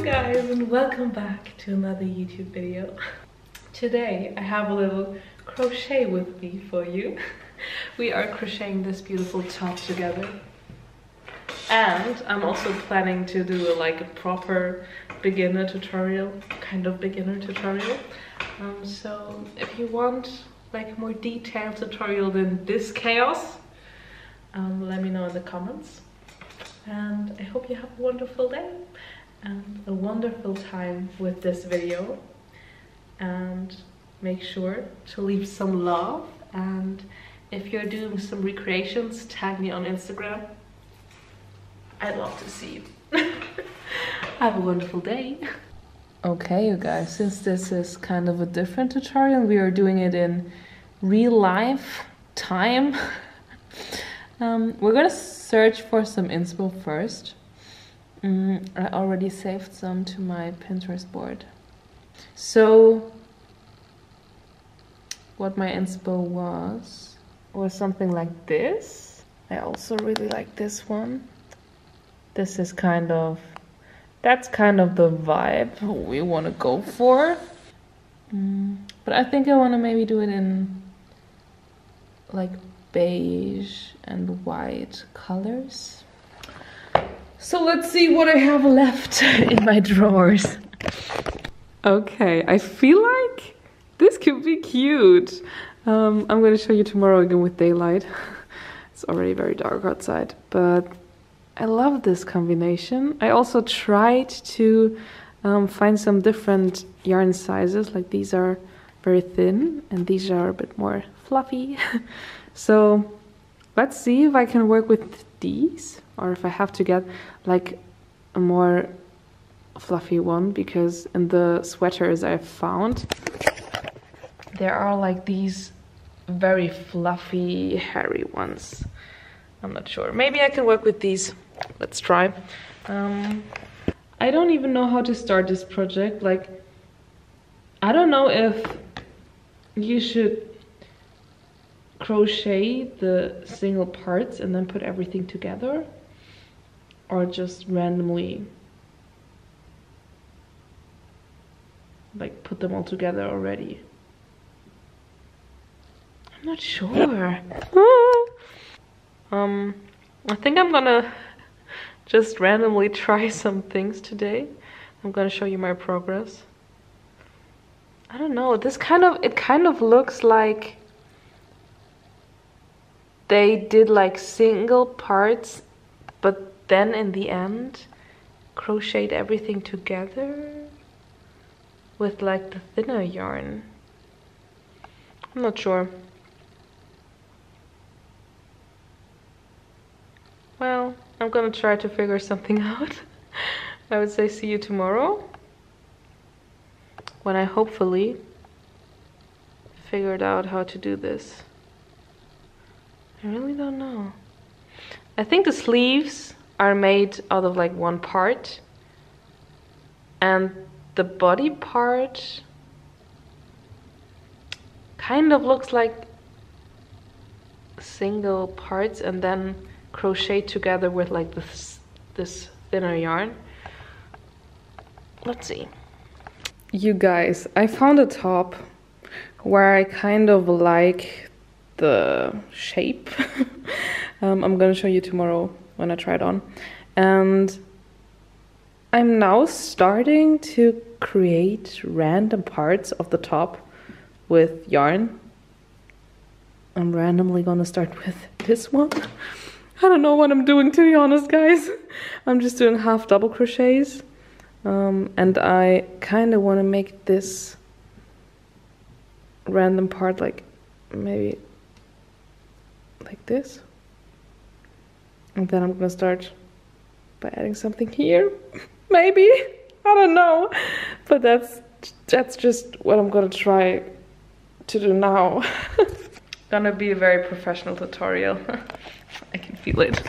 you guys, and welcome back to another YouTube video. Today I have a little crochet with me for you. We are crocheting this beautiful top together, and I'm also planning to do like a proper beginner tutorial, kind of beginner tutorial. So if you want like a more detailed tutorial than this chaos, let me know in the comments. And I hope you have a wonderful day and a wonderful time with this video, and make sure to leave some love, and if you're doing some recreations, tag me on Instagram. I'd love to see you. Have a wonderful day. Okay, you guys, since this is kind of a different tutorial, we are doing it in real life time. We're gonna search for some inspo first. I already saved some to my Pinterest board. So what my inspo was something like this. I also really like this one. This is that's kind of the vibe we want to go for. But I think I want to maybe do it in like beige and white colors. So let's see what I have left in my drawers. Okay, I feel like this could be cute. I'm going to show you tomorrow again with daylight. It's already very dark outside, but I love this combination. I also tried to find some different yarn sizes, like these are very thin and these are a bit more fluffy. So let's see if I can work with these, or if I have to get like a more fluffy one, because in the sweaters I've found there are like these very fluffy, hairy ones. I'm not sure. Maybe I can work with these. Let's try. I don't even know how to start this project. Like, I don't know if you should crochet the single parts and then put everything together, or just randomly like put them all together already. I'm not sure. I think I'm gonna just randomly try some things today. I'm gonna show you my progress. I don't know, it kind of looks like they did like single parts, but then in the end crocheted everything together with like the thinner yarn. I'm not sure. Well, I'm gonna try to figure something out. I would say see you tomorrow, when I hopefully figured out how to do this. I really don't know. I think the sleeves are made out of like one part, and the body part kind of looks like single parts and then crochet together with like this thinner yarn. Let's see. You guys, I found a top where I kind of like the shape. I'm gonna show you tomorrow when I try it on. And I'm now starting to create random parts of the top with yarn. I'm randomly gonna start with this one. I don't know what I'm doing, to be honest, guys. I'm just doing half double crochets. And I kind of want to make this random part like maybe like this. And then I'm gonna start by adding something here. Maybe. I don't know. But that's just what I'm gonna try to do now. Gonna be a very professional tutorial. I can feel it.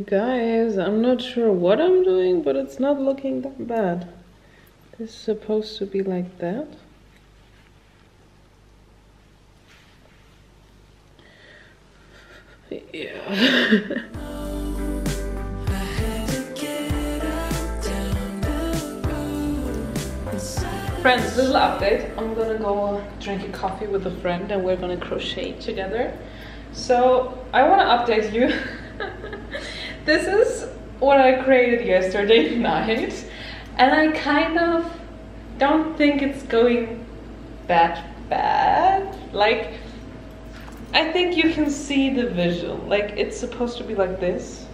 Guys, I'm not sure what I'm doing, but it's not looking that bad. This is supposed to be like that. Yeah. Friends, little update. I'm gonna go drink a coffee with a friend and we're gonna crochet together. So I wanna update you. This is what I created yesterday night. And I kind of don't think it's going that bad. Like, I think you can see the visual. Like, it's supposed to be like this.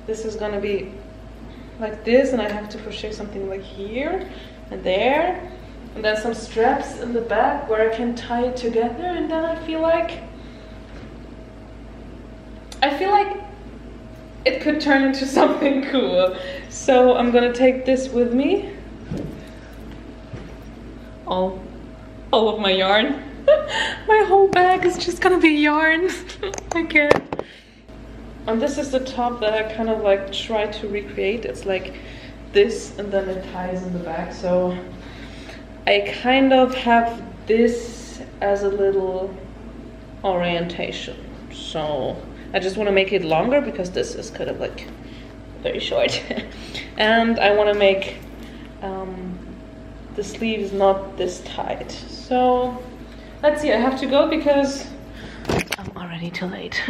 This is gonna be like this, and I have to crochet something like here and there. And then some straps in the back where I can tie it together, and then I feel like it could turn into something cool. So I'm gonna take this with me. All of my yarn. My whole bag is just gonna be yarn. I can't. And this is the top that I kind of like try to recreate. It's like this, and then it ties in the back. So I kind of have this as a little orientation. So I just want to make it longer because this is kind of like very short. And I want to make the sleeves not this tight. So let's see, I have to go because I'm already too late.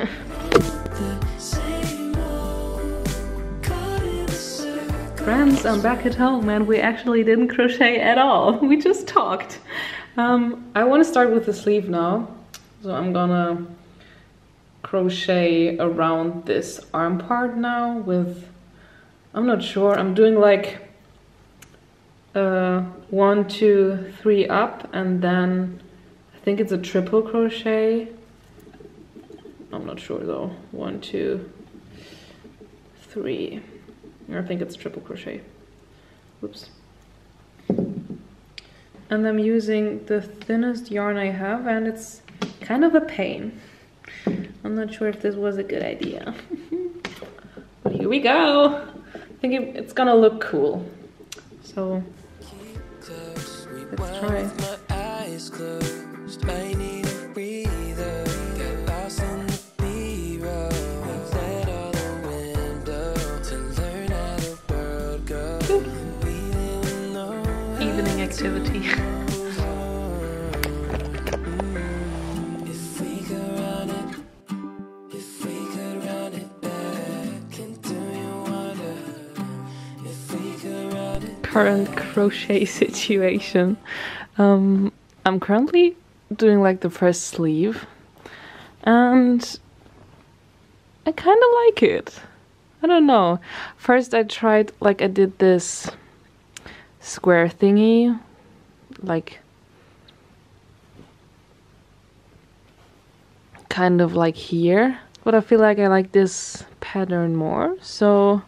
Friends, I'm back at home and we actually didn't crochet at all. We just talked. I want to start with the sleeve now. So I'm gonna crochet around this arm part now with, I'm not sure, I'm doing like 1, 2, 3 up, and then I think it's a triple crochet. I'm not sure though. 1, 2, 3. I think it's triple crochet. Oops. And I'm using the thinnest yarn I have, and it's kind of a pain. I'm not sure if this was a good idea. But here we go. I think it's gonna look cool. So let's try. Evening activity. Current crochet situation. I'm currently doing like the first sleeve, and I kind of like it. I don't know. First I tried, like I did this square thingy, like kind of like here, but I feel like I like this pattern more, so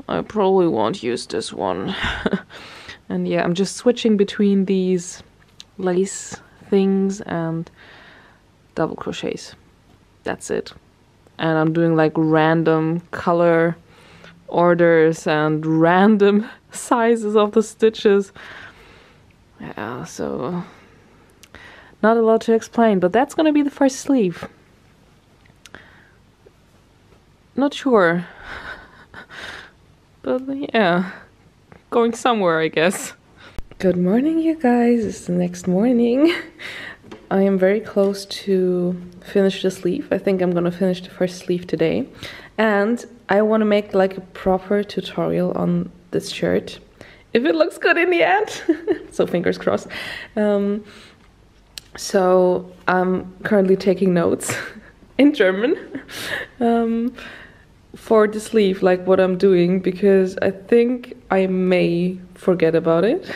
I probably won't use this one. And yeah, I'm just switching between these lace things and double crochets. That's it. And I'm doing like random color orders and random sizes of the stitches. Yeah, so not a lot to explain, but that's gonna be the first sleeve. Not sure. But yeah, going somewhere, I guess. Good morning, you guys. It's the next morning. I am very close to finish the sleeve. I think I'm gonna finish the first sleeve today. And I want to make like a proper tutorial on this shirt, if it looks good in the end. So fingers crossed. So I'm currently taking notes in German. For the sleeve, like what I'm doing, because I think I may forget about it.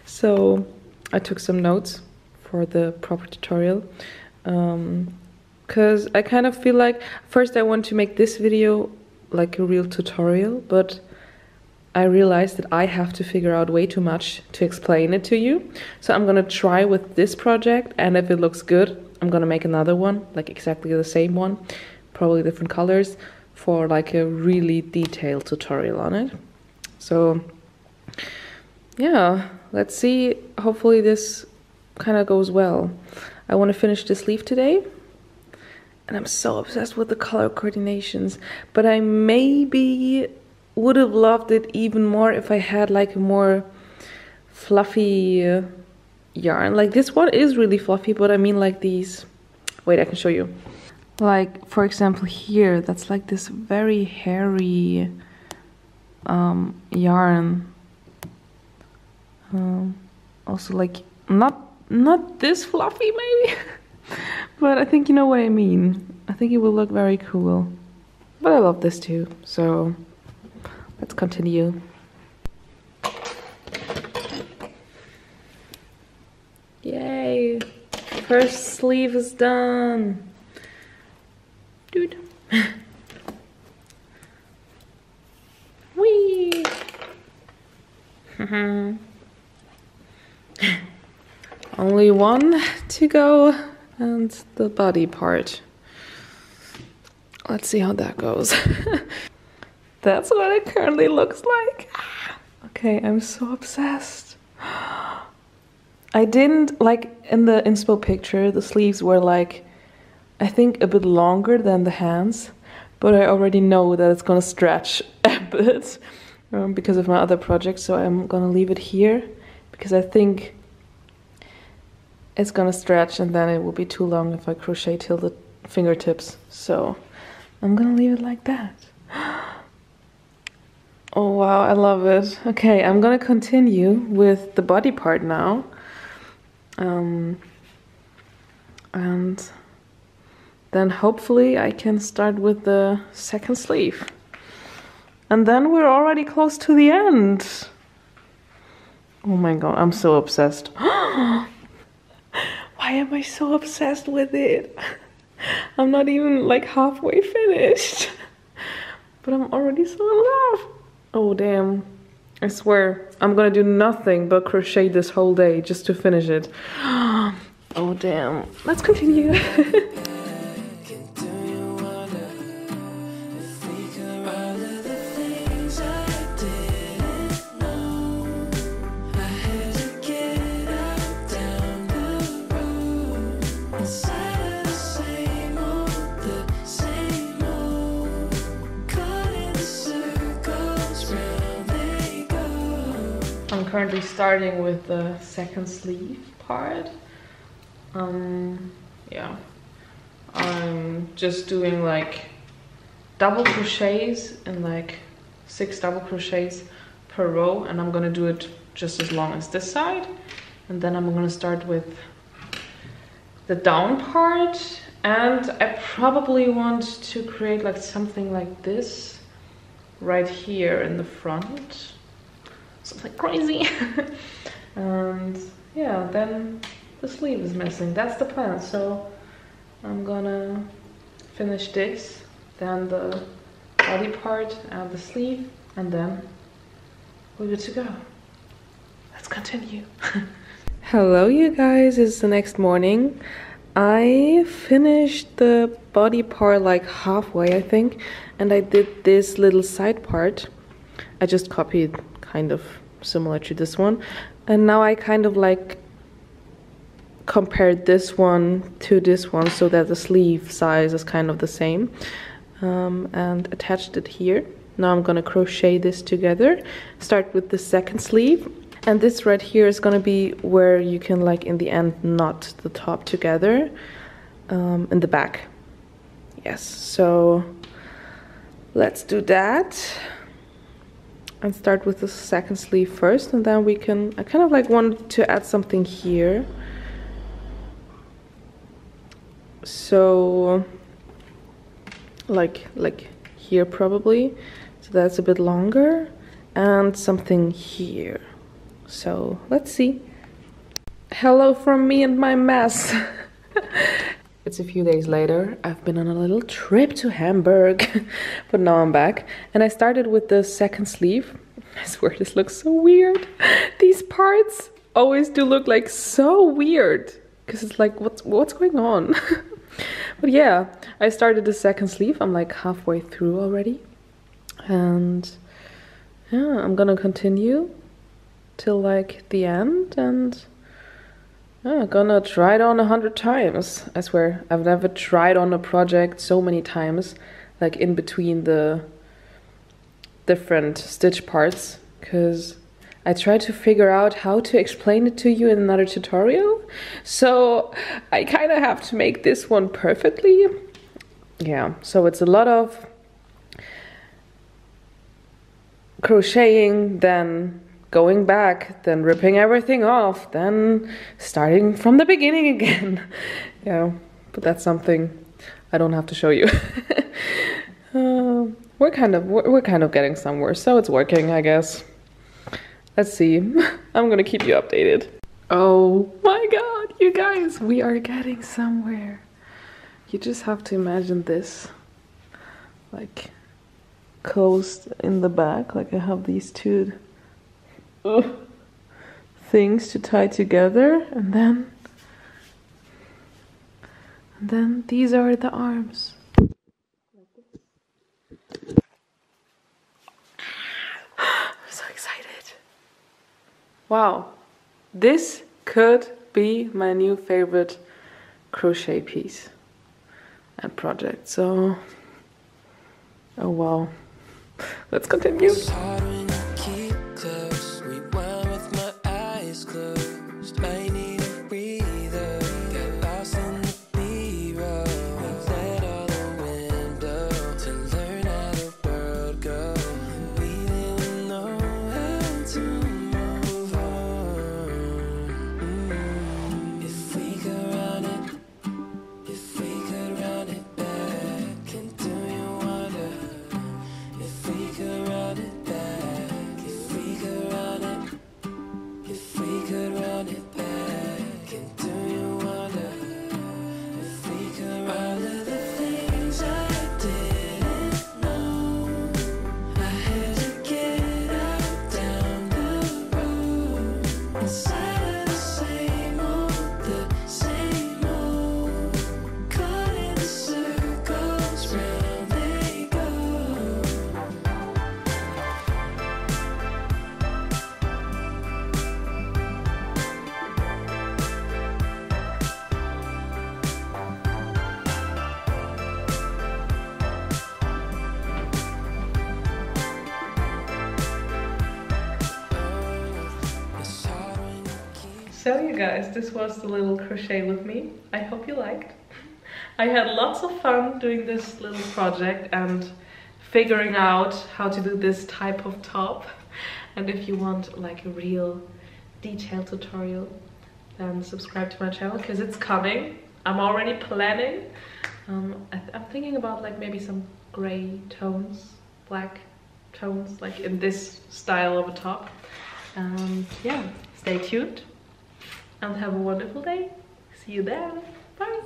So I took some notes for the proper tutorial, because I kind of feel like first I want to make this video like a real tutorial, but I realized that I have to figure out way too much to explain it to you. So I'm gonna try with this project, and if it looks good, I'm gonna make another one, like exactly the same one, probably different colors, for like a really detailed tutorial on it. So yeah, let's see. Hopefully this kind of goes well. I want to finish the sleeve today, and I'm so obsessed with the color coordinations, but I maybe would have loved it even more if I had like a more fluffy yarn. Like this one is really fluffy, but I mean like these, wait, I can show you. Like for example here, that's like this very hairy yarn. Also like not this fluffy maybe, but I think you know what I mean. I think it will look very cool. But I love this too, so let's continue. Yay! First sleeve is done. Dude. Whee! Only one to go, and the body part. Let's see how that goes. That's what it currently looks like. Okay, I'm so obsessed. I didn't, like in the inspo picture, the sleeves were like, I think a bit longer than the hands, but I already know that it's gonna stretch a bit because of my other project, so I'm gonna leave it here because I think it's gonna stretch and then it will be too long if I crochet till the fingertips. So I'm gonna leave it like that. Oh wow, I love it. Okay, I'm gonna continue with the body part now. And then hopefully I can start with the second sleeve. And then we're already close to the end. Oh my god, I'm so obsessed. Why am I so obsessed with it? I'm not even like halfway finished. But I'm already so in love. Oh damn. I swear, I'm gonna do nothing but crochet this whole day just to finish it. Oh damn. Let's continue. I'm currently starting with the second sleeve part. Yeah, I'm just doing like double crochets and like 6 double crochets per row, and I'm gonna do it just as long as this side, and then I'm gonna start with the down part, and I probably want to create like something like this right here in the front. Something crazy. And yeah, then the sleeve is missing. That's the plan. So I'm gonna finish this, then the body part and the sleeve, and then we're good to go. Let's continue. Hello you guys, it's the next morning. I finished the body part like halfway I think, and I did this little side part. I just copied kind of similar to this one, and now I kind of like compared this one to this one so that the sleeve size is kind of the same, and attached it here. Now I'm gonna crochet this together, start with the second sleeve, and this right here is gonna be where you can like in the end knot the top together in the back. Yes, so let's do that and start with the second sleeve first, and then we can, I kind of like wanted to add something here, so like here probably, so that's a bit longer, and something here. So let's see. Hello from me and my mess. It's a few days later. I've been on a little trip to Hamburg, but now I'm back. And I started with the second sleeve. I swear this looks so weird. These parts always do look like so weird, because it's like, what's going on? But yeah, I started the second sleeve. I'm like halfway through already. And yeah, I'm gonna continue till like the end, and yeah, gonna try it on 100 times. I swear, I've never tried on a project so many times, like in between the different stitch parts, because I tried to figure out how to explain it to you in another tutorial. So I kind of have to make this one perfectly. Yeah, so it's a lot of crocheting, then going back, then ripping everything off, then starting from the beginning again. Yeah, but that's something I don't have to show you. We're kind of getting somewhere, so it's working, I guess. Let's see. I'm gonna keep you updated. Oh my god, you guys, we are getting somewhere. You just have to imagine this, like closed in the back, like I have these two things to tie together, and then these are the arms. I'm so excited. Wow, this could be my new favorite crochet piece and project. So, oh wow, let's continue. So you guys, this was the little crochet with me. I hope you liked. I had lots of fun doing this little project and figuring out how to do this type of top. And if you want like a real detailed tutorial, then subscribe to my channel because it's coming. I'm already planning. I'm thinking about like maybe some gray tones, black tones, like in this style of a top. Yeah, stay tuned and have a wonderful day. See you there. Bye.